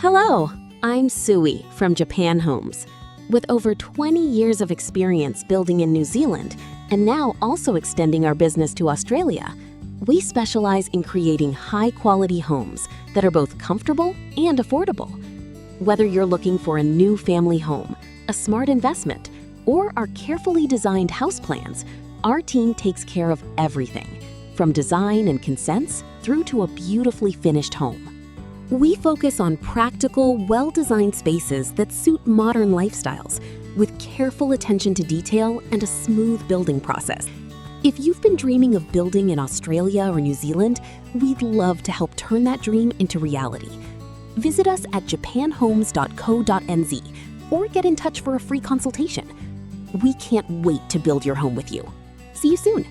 Hello, I'm Sui from Japan Homes. With over 20 years of experience building in New Zealand and now also extending our business to Australia, we specialize in creating high-quality homes that are both comfortable and affordable. Whether you're looking for a new family home, a smart investment, or our carefully designed house plans, our team takes care of everything, from design and consents through to a beautifully finished home. We focus on practical, well-designed spaces that suit modern lifestyles, with careful attention to detail and a smooth building process. If you've been dreaming of building in Australia or New Zealand, we'd love to help turn that dream into reality. Visit us at japanhomes.co.nz or get in touch for a free consultation. We can't wait to build your home with you. See you soon.